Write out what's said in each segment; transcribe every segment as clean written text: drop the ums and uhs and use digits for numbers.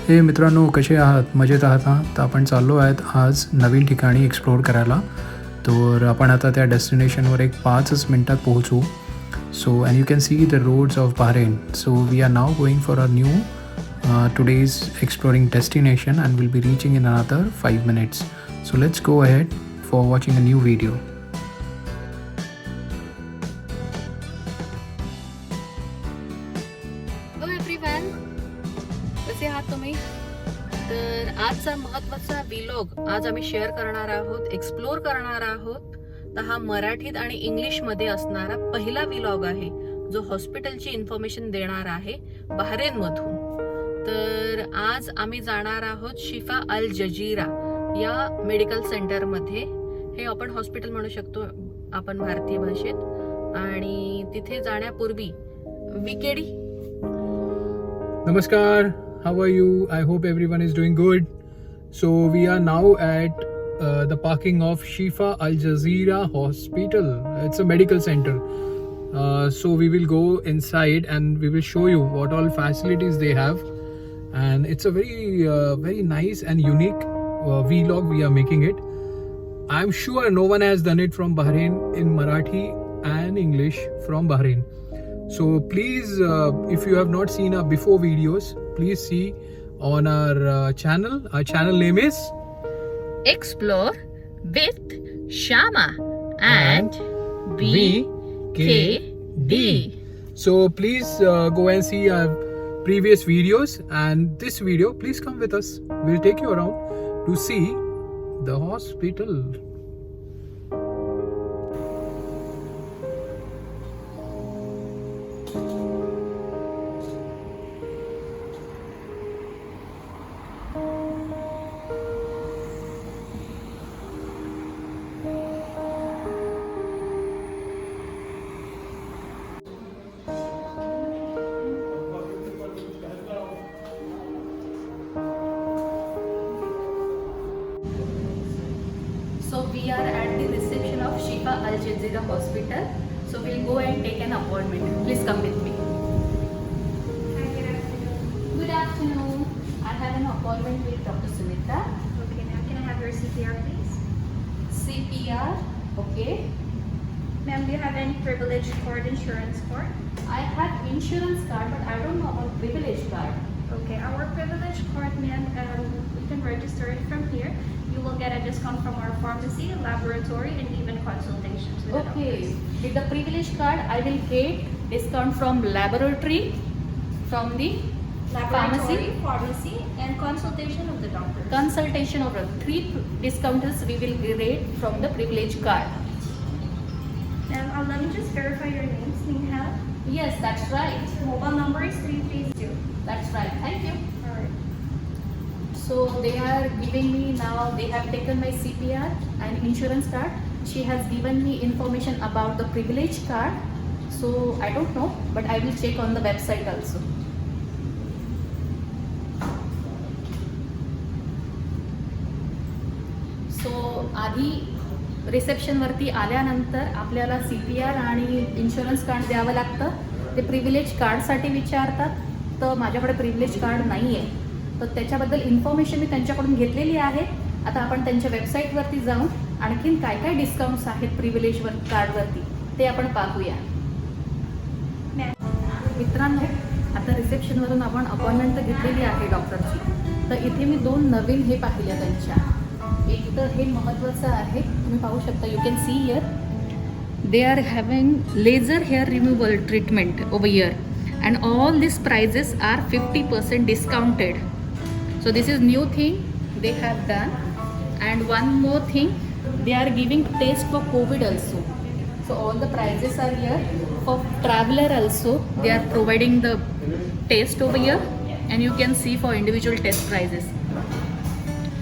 हे मित्रांनो, कसे आहात? मजेत आहात ना? तर आपण चाललो आहेत आज नवीन ठिकाणी एक्सप्लोअर करायला. तर आपण आता त्या डेस्टिनेशनवर एक 5च मिनटात पोहोचू. So and you can see the roads of Bahrain. So we are now going for a new today's exploring destination and we'll be reaching in another 5 minutes. So let's go ahead for watching a new video. Hello everyone, कसे आहात तुम्ही? तर आजचा महत्त्वाचा vlog आज आम्ही share करणार आहोत, एक्सप्लोर करणार आहोत. तर हा मराठीत आणि इंग्लिशमध्ये असणारा पहिला व्लॉग आहे जो हॉस्पिटलची इन्फॉर्मेशन देणार आहे बहरेनमधून. तर आज आम्ही जाणार आहोत शिफा अल जजीरा या मेडिकल सेंटरमध्ये. हे आपण हॉस्पिटल म्हणू शकतो आपण भारतीय भाषेत. आणि तिथे जाण्यापूर्वी विकेडी. Namaskar, how are you? I hope everyone is doing good. So we are now at the parking of Shifa Al Jazeera Hospital. It's a medical center. So we will go inside and we will show you what all facilities they have. And it's a very nice and unique vlog we are making it. I'm sure no one has done it from Bahrain in Marathi and English from Bahrain. So please, if you have not seen our before videos, please see on our channel. Our channel name is Explore with Shama and VKD. So please go and see our previous videos, and this video, please come with us. We'll take you around to see the hospital. So we are at the reception of Shifa Al Jazeera Hospital. So we'll go and take an appointment. Please come with me. Hi, good afternoon. Good afternoon. I have an appointment with Dr. Sunita. Okay, now can I have your CPR, please? CPR. Okay. Ma'am, do you have any privilege card, insurance card? I have insurance card, but I don't know about privilege card. Okay, our privilege card, ma'am, we can register it from here. You will get a discount from our pharmacy, laboratory, and even consultations with the Okay. doctors. With the privilege card, I will get discount from laboratory, from the Laboratory, pharmacy, and consultation of the doctor. consultation of the 3 discounts we will get from the privilege card. Ma'am, let me just verify your name, Sneha. Yes, that's right. Mobile number is 332. That's right. Thank you. Alright. So they are giving me now, they have taken my CPR and insurance card. She has given me information about the privilege card. So I don't know, but I will check on the website also. So आधी रिसेप्शनवरती आल्यानंतर आपल्याला CPR आणि insurance card द्यावं लागतं. ते privilege कार्डसाठी विचारतात. तर माझ्याकडे प्रिव्हिलेज कार्ड नाही आहे. तर त्याच्याबद्दल इन्फॉर्मेशन मी त्यांच्याकडून घेतलेली आहे. आता आपण त्यांच्या वेबसाईटवरती जाऊन आणखीन काय काय डिस्काउंट्स आहेत प्रिव्हिलेजवर कार्डवरती ते आपण पाहूया. मित्रांनो, आता रिसेप्शनवरून आपण अपॉइंटमेंट तर घेतलेली आहे डॉक्टरची. तर इथे मी 2 नवीन हे पाहिल्या त्यांच्या. एक तर हे महत्त्वाचं आहे, तुम्ही पाहू शकता. You can see here they are having laser hair removal treatment over here and all these prices are 50% discounted. So this is new thing they have done. And one more thing, they are giving test for COVID also. So all the prices are here. For traveler also they are providing the test over here, and you can see for individual test prices.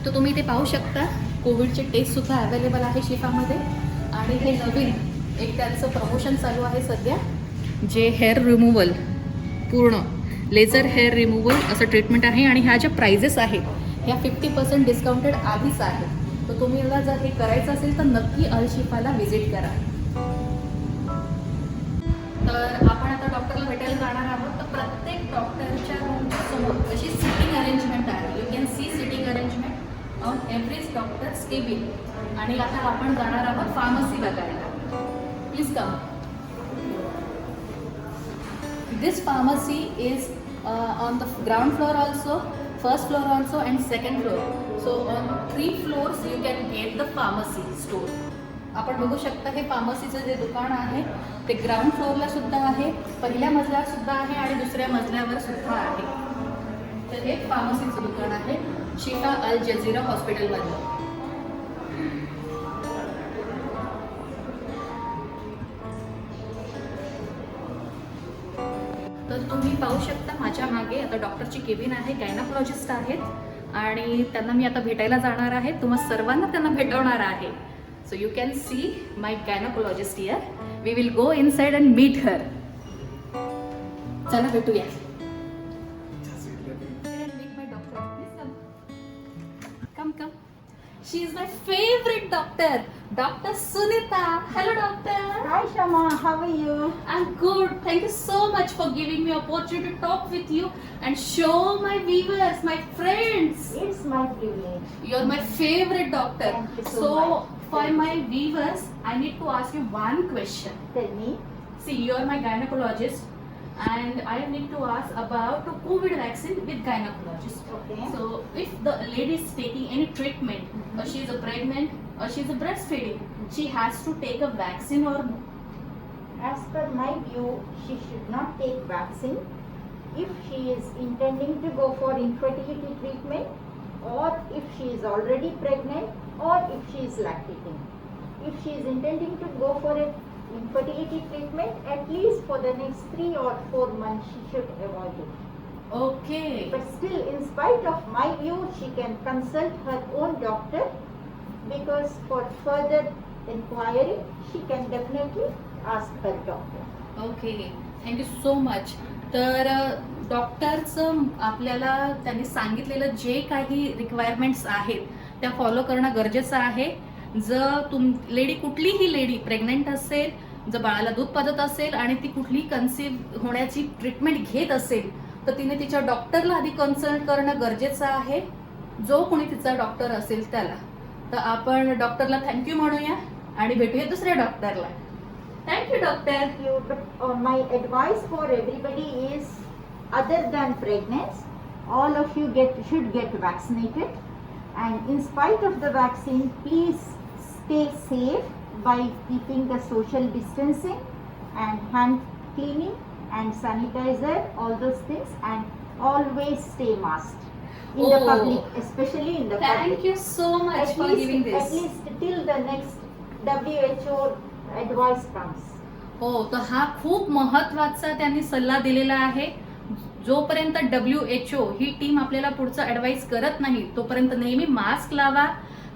तो तुम्ही ते पाहू शकता. कोविडचे टेस्टसुद्धा available आहे शिफामध्ये. आणि हे नवीन एक त्यांचं प्रमोशन चालू आहे सध्या, जे हेअर रिमूव्हल, पूर्ण लेझर हेअर रिमूव्हल असं ट्रीटमेंट आहे. आणि ह्या ज्या प्राइजेस आहेत ह्या 50% डिस्काउंटेड आधीच आहेत. तर तुम्ही मला जर हे करायचं असेल तर नक्की अल शिफाला व्हिजिट करा. तर आपण आता डॉक्टरला भेटायला जाणार आहोत. तर प्रत्येक डॉक्टरच्या रूमच्या समोर अशी सिटिंग अरेंजमेंट आहे. Doctors cabin. आणि आता आपण जाणार आहोत फार्मसी बघायला. Please come. This pharmacy is on the ground floor also, first floor also and second floor. So on 3 floors you can get the pharmacy store. आपण बघू शकता हे फार्मसीचं जे दुकान आहे ते ग्राउंड फ्लोअरला सुद्धा आहे, पहिल्या मजल्यावर सुद्धा आहे आणि दुसऱ्या मजल्यावर सुद्धा आहे. तर हे फार्मसीचं दुकान आहे शिफा अल जझीरा हॉस्पिटलमधलं. तर तुम्ही पाहू शकता माझ्या मागे आता डॉक्टरची केबिन आहे, गायनाकोलॉजिस्ट आहेत आणि त्यांना मी आता भेटायला जाणार आहे. तुम्हा सर्वांना त्यांना भेटवणार आहे. So you can see my gynaecologist here. We will go inside and meet her. चला भेटूया. Come, come. She is my favorite doctor, Dr. Sunita. Hello, doctor. Hi Shama, how are you? I'm good. Thank you so much for giving me opportunity to talk with you and show my viewers, my friends. It's my privilege. You're my favorite doctor. Thank you so much. For my viewers, I need to ask you one question. Tell me. See, you're my gynecologist, and I need to ask about the COVID vaccine with gynecologist. Okay. So, if the lady is taking any treatment, or she is pregnant, or she is breastfeeding, she has to take a vaccine or no? As per my view, she should not take vaccine if she is intending to go for infertility treatment, or if she is already pregnant, or if she is lactating. If she is intending to go for a infertility treatment, at least for the next 3 or 4 months, she should avoid it. Okay. But still, in spite of my view, she can consult her own doctor, because for further inquiry, she can definitely ask her doctor. Okay, thank you so much. तर डॉक्टरचं आपल्याला त्यांनी सांगितलेलं जे काही requirements आहेत त्या follow करणं गरजेचं आहे. जर कुठलीही लेडी प्रेग्नेंट असेल, जर बाळाला दूध पाजत असेल आणि ती कुठली कन्सीव्ह होण्याची ट्रीटमेंट घेत असेल तर तिने तिच्या डॉक्टरला आधी कन्सल्ट करणं गरजेचं आहे, जो कोणी तिचा डॉक्टर असेल त्याला. तर आपण डॉक्टरला थँक्यू म्हणूया आणि भेटूया दुसऱ्या डॉक्टरला. Thank you doctor. Thank you. But my advice for everybody is, other than pregnant, all of you should get vaccinated. And in spite of the vaccine, please stay safe by keeping the social distancing and hand cleaning and sanitizer, all those things, and always stay masked in the Oh. public, especially in the public. Thank you so much for giving At this. least till the next WHO advice comes. हो, तर हा खूप महत्वाचा त्यांनी सल्ला दिलेला आहे. जोपर्यंत WHO ही टीम आपल्याला पुढचं ॲडवाईस करत नाही तोपर्यंत नेहमी मास्क लावा,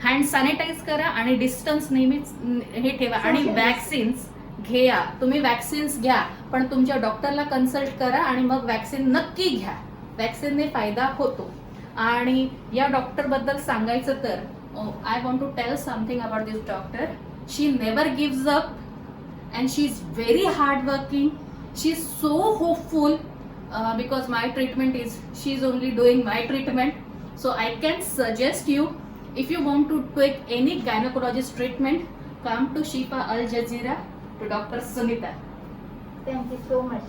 हँड सॅनिटाईज करा आणि डिस्टन्स नेहमीच हे ठेवा. आणि वॅक्सिन्स घ्या. तुम्ही वॅक्सिन्स घ्या, पण तुमच्या डॉक्टरला कन्सल्ट करा आणि मग वॅक्सिन नक्की घ्या. वॅक्सिनने फायदा होतो. आणि या डॉक्टर बद्दल सांगायचं तर I want to tell something about this doctor. She never gives up and she is very hardworking. She is so hopeful because my treatment is, she is only doing my treatment. So I can suggest you, if you want to take any gynecologist treatment, come to Shifa Al Jazira to Dr. Sunita. Thank you so much.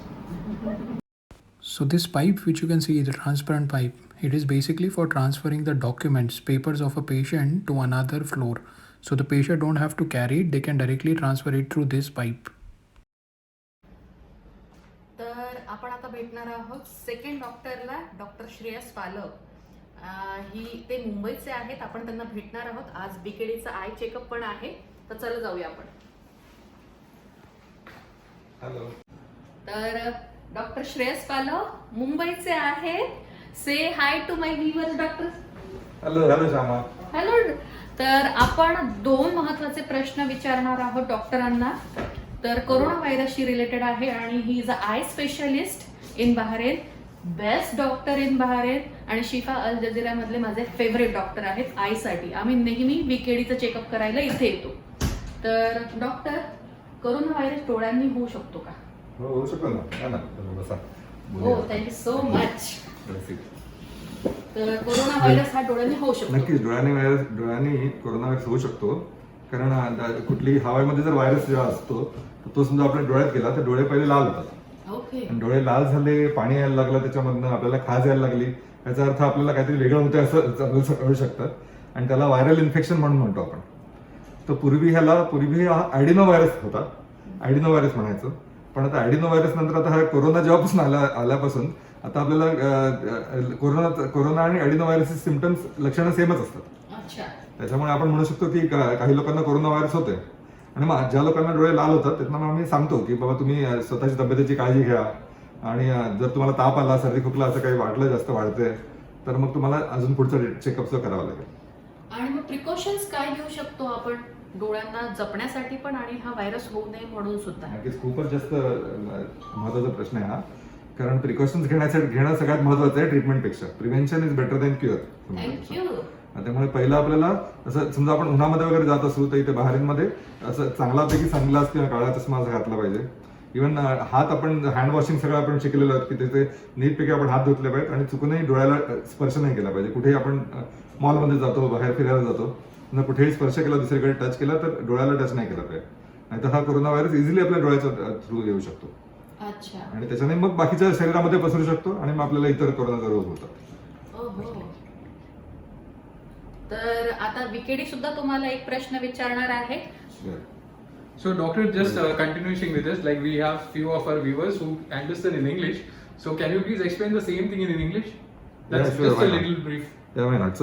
So this pipe which you can see is a transparent pipe. It is basically for transferring the documents, papers of a patient to another floor. So the patient don't have to carry it, they can directly transfer it through this pipe. तर आपण आता भेटणार आहोत second डॉक्टरला, doctor Shreyas पालक. ते मुंबईचे आहेत. आपण त्यांना भेटणार आहोत. आज बीकेडीचा आय चेकअप पण आहे. तर चला जाऊया आपण. हॅलो. तर डॉक्टर श्रेयस पालक मुंबईचे आहेत. Say hi to my viewers doctor. Hello hello Shyama. Hello. तर आपण 2 महत्वाचे प्रश्न विचारणार आहोत डॉक्टरांना. तर कोरोना व्हायरसशी रिलेटेड आहे आणि he is a eye specialist in Bahrain, best doctor in Bahrain आणि शिफा अल जझीरा मधले माझे फेवरेट डॉक्टर आहेत आयसाठी. आम्ही नेहमी बीकेडीचं चेकअप करायला इथे येतो. तर डॉक्टर, कोरोना व्हायरस डोळ्यांनी होऊ शकतो का? हो होऊ शकतो ना. बसा. हो, thank you so much. That's it. तर कोरोना व्हायरस हा डोळ्यांनी होऊ शकतो. नक्कीच डोळ्यांनी कोरोना व्हायरस होऊ शकतो. कारण कुठली हवेमध्ये जर व्हायरस जेव्हा असतो तर तो समजा आपल्या डोळ्यात गेला तर डोळे पहिले लाल होतात. ओके. आणि डोळे लाल झाले, पाणी यायला लागलं त्याच्यामधनं, आपल्याला खाज यायला लागली, याचा अर्थ आपल्याला काहीतरी वेगळं होतं असं कळू शकतं. आणि त्याला व्हायरल इन्फेक्शन म्हणून म्हणतो आपण. तर पूर्वी हा ॲडिनो व्हायरस होता, ॲडिनो व्हायरस म्हणायचो. पण आता ॲडिनो व्हायरस नंतर आता हा कोरोना जेव्हापासून आल्यापासून आता आपल्याला कोरोना आणि ॲडिनो व्हायरसचे सिम्पटम्स लक्षणं सेमच असतात. अच्छा. त्याच्यामुळे आपण म्हणू शकतो की काही लोकांना कोरोना व्हायरस होतोय. आणि मग ज्या लोकांना डोळे लाल होतात त्यांना मग आम्ही सांगतो की बाबा तुम्ही स्वतःची तब्येतीची काळजी घ्या. आणि जर तुम्हाला ताप आला, सर्दी खोकला असं काही वाटलं, जास्त वाढतंय, तर मग तुम्हाला अजून पुढचं चेकअपचं करावं लागेल. आणि मग प्रिकॉशन्स काय घेऊ शकतो आपण डोळ्यांना जपण्यासाठी पण आणि हा व्हायरस होऊ नये म्हणून सुद्धा? नक्कीच खूपच जास्त महत्वाचा प्रश्न आहे हा. कारण प्रिकॉशन्स घेणं सगळ्यात महत्वाचं आहे ट्रीटमेंटपेक्षा. Prevention is better than cure. Thank you. त्यामुळे पहिलं आपल्याला असं समजा आपण उन्हामध्ये वगैरे जात असू तर इथे बाहेरमध्ये असं चांगल्यापैकी सनग्लास किंवा काळा चष्मा असा घातला पाहिजे. इव्हन हात आपण हँड वॉशिंग सगळं आपण शिकलेलो आहोत की तिथे नीटपैकी आपण हात धुतले पाहिजेत आणि चुकूनही डोळ्याला स्पर्श नाही केला पाहिजे. कुठेही आपण मॉलमध्ये जातो, बाहेर फिरायला जातो, न कुठेही स्पर्श केला, दुसरीकडे टच केला तर डोळ्याला टच नाही केला पाहिजे. नाहीतर हा कोरोना व्हायरस इझिली आपल्या डोळ्याच्या थ्रू येऊ शकतो. अच्छा. आणि त्याच्याने मग बाकीच्या शरीरामध्ये पसरू शकतो आणि मग आपल्याला इतर कोरोनाचा रोग होतात. ओहो. तर आता विकेडी सुद्धा तुम्हाला एक प्रश्न विचारणार आहे. So doctor, just continuing with this, like we have few of our viewers who understand in English. So can you please explain the same thing in English? That's Yeah, sure, just why a not? little brief. Yeah, why not?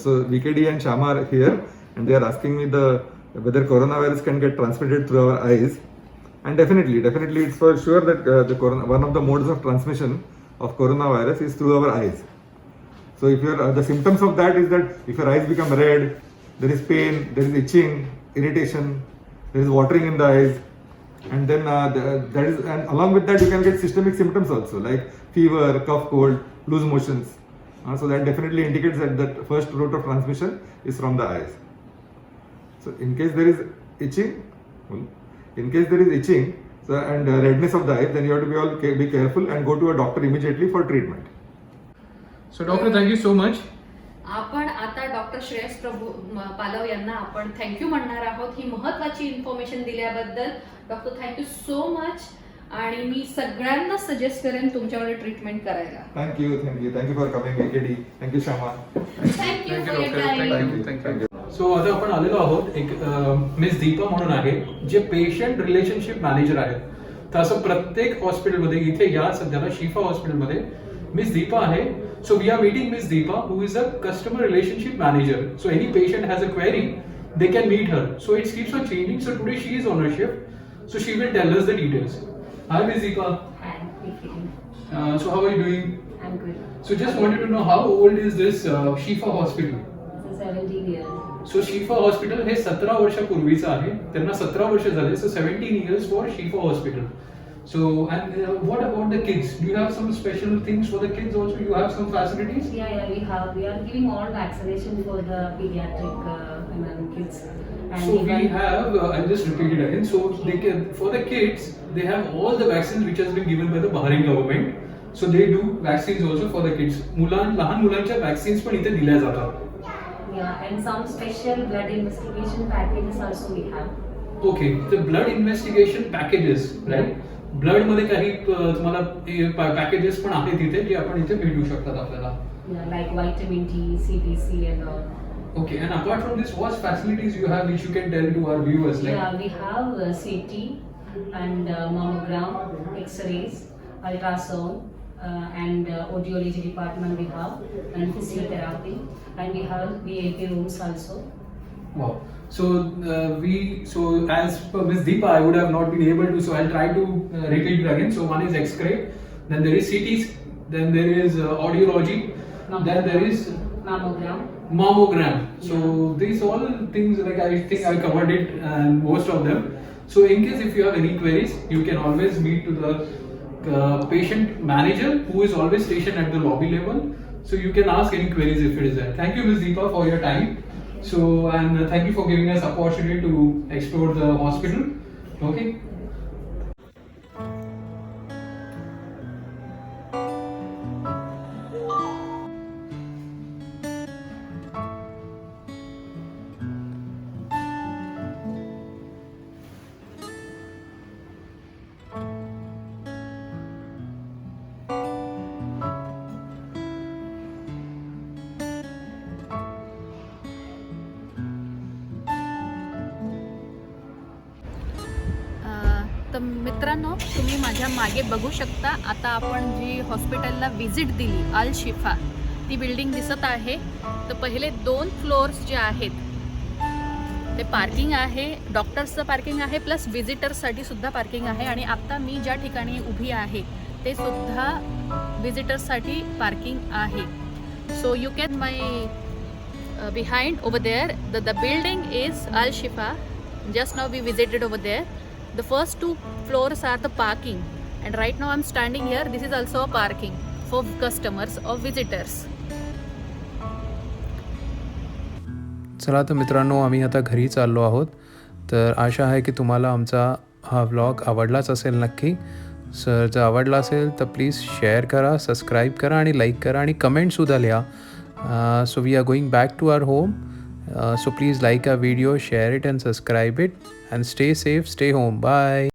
So VKD and Shama are here, and they are asking me whether coronavirus can get transmitted through our eyes. And definitely, it's for sure that one of the modes of transmission of coronavirus is through our eyes. So if the symptoms of that is that if your eyes become red, there is pain, there is itching, irritation, there is watering in the eyes, and then and along with that you can get systemic symptoms also like fever, cough, cold, loose motions. So that definitely indicates that first route of transmission is from the eyes. So in case there is itching, and redness of the eyes, then you have to be careful and go to a doctor immediately for treatment. So doctor, thank you so much. आपण आता doctor Shreyas प्रभू पालव यांना आपण thank you म्हणणार आहोत ही महत्वाची information दिल्याबद्दल. Doctor thank you so much. आणि मी सगळ्यांना सजेस्ट करेन तुमच्याकडे ट्रीटमेंट करायला. Thank you for coming, VKD. Thank you, Shama. Thank you Thank you for your doctor. Time. Thank you. So आता आपण आलेलो आहोत एक मिस दीपा म्हणून आहे जे पेशंट रिलेशनशिप मॅनेजर आहेत. तर असं प्रत्येक हॉस्पिटलमध्ये इथे या सध्याला शिफा हॉस्पिटलमध्ये मिस दीपा आहे. So we are meeting Miss Deepa, who is a customer relationship manager. So any patient has a query, they can meet her. So it keeps on changing. So today she is on her shift. So she will tell us the details. Hi Miss Deepa. Hi, Vicky. So how are you doing? I'm good. So just wanted to know how old is this Shifa Hospital? So 17 years. So Shifa Hospital हे 17 वर्षापूर्वीचं आहे. त्यांना 17 वर्ष झाले. So 17 years for Shifa Hospital. So and what about the kids? Do you have some special things for the kids also? You have some facilities? Yeah, we are giving all vaccination for the pediatric kids. And So we have, I'll just repeat it again. So they can, for the kids, they have all the vaccines which has been given by the Bahrain government. So they do vaccines also for the kids. लहान मुलांच्या vaccines पण इथे दिल्या जातात. Yeah, and some special blood investigation packages also we have. Okay, the blood investigation packages, right? Blood मध्ये काही तुम्हाला packages पण आहेत इथे जे आपण इथे भेटू शकतात आपल्याला. Yeah, like vitamin D, CBC and all. Okay, and apart from this, what facilities you have which you can tell to our viewers? Like, Yeah, we have CT and mammogram, X-rays, ultrasound, and audiology department we have, and physiotherapy, and we have VIP rooms also. wow. So as per Miss Deepa, I would have not been able to. So I'll try to repeat it again. So one is X-ray, then there is CT, then there is audiology, then there is mammogram. So these all things, like I think I covered it and most of them. So in case if you have any queries, you can always meet to the patient manager who is always stationed at the lobby level. So you can ask any queries if it is there. Thank you, Miss Deepa, for your time. So and thank you for giving us opportunity to explore the hospital. Okay. मित्रांनो, तुम्ही माझ्या मागे बघू शकता. आता आपण जी हॉस्पिटलला visit दिली अल शिफा, ती बिल्डिंग दिसत आहे. तर पहिले 2 फ्लोअर्स जे आहेत ते पार्किंग आहे, डॉक्टर्सचं पार्किंग आहे, प्लस व्हिजिटर्ससाठी सुद्धा पार्किंग आहे. आणि आत्ता मी ज्या ठिकाणी उभी आहे ते सुद्धा व्हिजिटर्ससाठी पार्किंग आहे. So you can my behind over there, the building is Al Shifa. Just now we visited over there. The first 2 floors are the parking, and right now I'm standing here. This is also a parking for customers or visitors. चला तर मित्रांनो, आम्ही आता घरी चाललो आहोत. तर आशा आहे की तुम्हाला आमचा हा व्लॉग आवडलाच असेल नक्की. जर आवडला असेल तर प्लीज शेअर करा, सबस्क्राईब करा आणि लाईक करा आणि कमेंटसुद्धा लिहा. So we are going back to our home. So please like our video, share it and subscribe it, and stay safe, stay home. Bye.